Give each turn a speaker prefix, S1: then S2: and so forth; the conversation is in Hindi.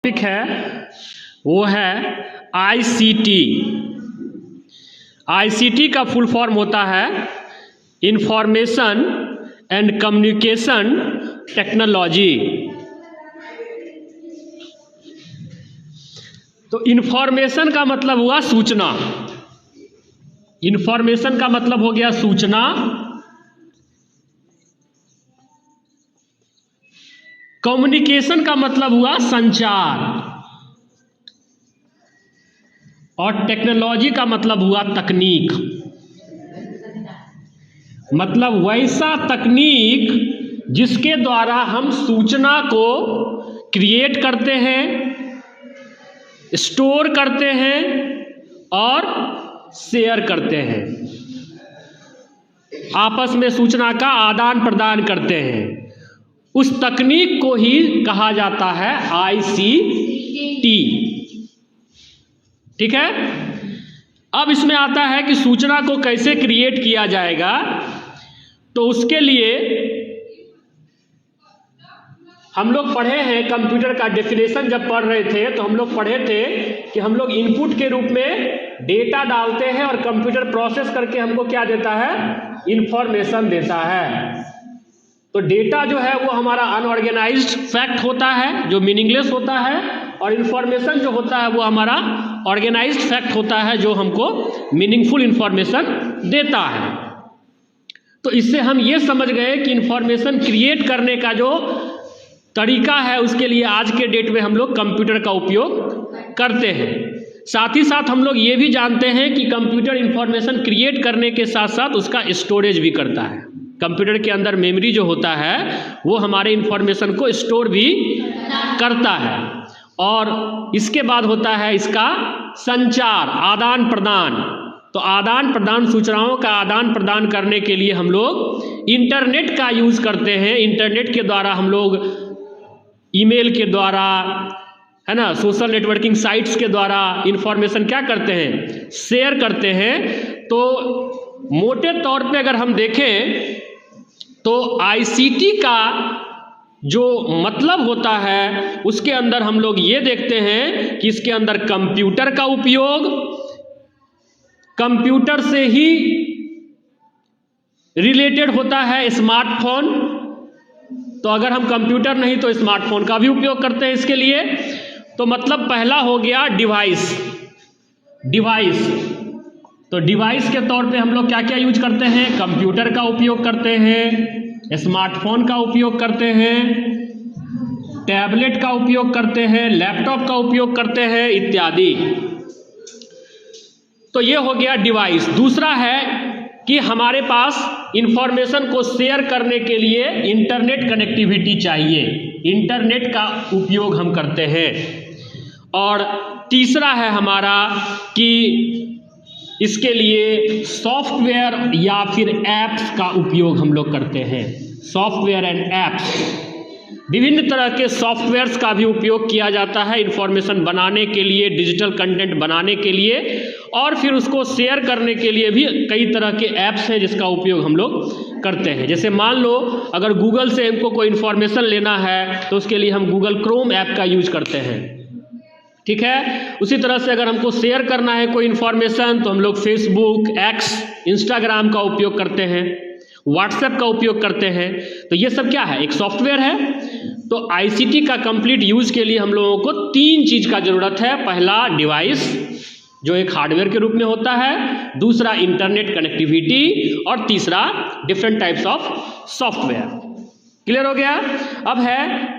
S1: टॉपिक है वो है आईसीटी। आईसीटी का फुल फॉर्म होता है इंफॉर्मेशन एंड कम्युनिकेशन टेक्नोलॉजी। तो इंफॉर्मेशन का मतलब हुआ सूचना, इंफॉर्मेशन का मतलब हो गया सूचना, कम्युनिकेशन का मतलब हुआ संचार, और टेक्नोलॉजी का मतलब हुआ तकनीक। मतलब वैसा तकनीक जिसके द्वारा हम सूचना को क्रिएट करते हैं, स्टोर करते हैं और शेयर करते हैं, आपस में सूचना का आदान प्रदान करते हैं। उस तकनीक को ही कहा जाता है आईसीटी। ठीक है। अब इसमें आता है कि सूचना को कैसे क्रिएट किया जाएगा। तो उसके लिए हम लोग पढ़े हैं कंप्यूटर का डेफिनेशन। जब पढ़ रहे थे तो हम लोग पढ़े थे कि हम लोग इनपुट के रूप में डेटा डालते हैं और कंप्यूटर प्रोसेस करके हमको क्या देता है, इंफॉर्मेशन देता है। तो डेटा जो है वो हमारा अनऑर्गेनाइज्ड फैक्ट होता है जो मीनिंगलेस होता है, और इंफॉर्मेशन जो होता है वो हमारा ऑर्गेनाइज्ड फैक्ट होता है जो हमको मीनिंगफुल इंफॉर्मेशन देता है। तो इससे हम ये समझ गए कि इंफॉर्मेशन क्रिएट करने का जो तरीका है उसके लिए आज के डेट में हम लोग कंप्यूटर का उपयोग करते हैं। साथ ही साथ हम लोग ये भी जानते हैं कि कंप्यूटर इंफॉर्मेशन क्रिएट करने के साथ साथ उसका स्टोरेज भी करता है। कंप्यूटर के अंदर मेमोरी जो होता है वो हमारे इंफॉर्मेशन को स्टोर भी करता है। और इसके बाद होता है इसका संचार, आदान प्रदान। तो आदान प्रदान, सूचनाओं का आदान प्रदान करने के लिए हम लोग इंटरनेट का यूज़ करते हैं। इंटरनेट के द्वारा हम लोग ईमेल के द्वारा, है ना, सोशल नेटवर्किंग साइट्स के द्वारा इंफॉर्मेशन क्या करते हैं, शेयर करते हैं। तो मोटे तौर पे अगर हम देखें तो आईसीटी का जो मतलब होता है उसके अंदर हम लोग ये देखते हैं कि इसके अंदर कंप्यूटर का उपयोग, कंप्यूटर से ही रिलेटेड होता है स्मार्टफोन। तो अगर हम कंप्यूटर नहीं तो स्मार्टफोन का भी उपयोग करते हैं इसके लिए। तो मतलब पहला हो गया डिवाइस। तो डिवाइस के तौर पे हम लोग क्या क्या यूज करते हैं, कंप्यूटर का उपयोग करते हैं, स्मार्टफोन का उपयोग करते हैं, टैबलेट का उपयोग करते हैं, लैपटॉप का उपयोग करते हैं इत्यादि। तो ये हो गया डिवाइस। दूसरा है कि हमारे पास इंफॉर्मेशन को शेयर करने के लिए इंटरनेट कनेक्टिविटी चाहिए, इंटरनेट का उपयोग हम करते हैं। और तीसरा है हमारा कि इसके लिए सॉफ्टवेयर या फिर एप्स का उपयोग हम लोग करते हैं। सॉफ्टवेयर एंड एप्स, विभिन्न तरह के सॉफ्टवेयर्स का भी उपयोग किया जाता है इंफॉर्मेशन बनाने के लिए, डिजिटल कंटेंट बनाने के लिए, और फिर उसको शेयर करने के लिए भी कई तरह के ऐप्स हैं जिसका उपयोग हम लोग करते हैं। जैसे मान लो अगर गूगल से हमको कोई इंफॉर्मेशन लेना है तो उसके लिए हम गूगल क्रोम ऐप का यूज करते हैं। ठीक है। उसी तरह से अगर हमको शेयर करना है कोई इंफॉर्मेशन तो हम लोग फेसबुक, एक्स, इंस्टाग्राम का उपयोग करते हैं, व्हाट्सएप का उपयोग करते हैं। तो ये सब क्या है, एक सॉफ्टवेयर है। तो आईसीटी का कंप्लीट यूज के लिए हम लोगों को तीन चीज का जरूरत है। पहला डिवाइस जो एक हार्डवेयर के रूप में होता है, दूसरा इंटरनेट कनेक्टिविटी, और तीसरा different types of software. Clear हो गया। अब है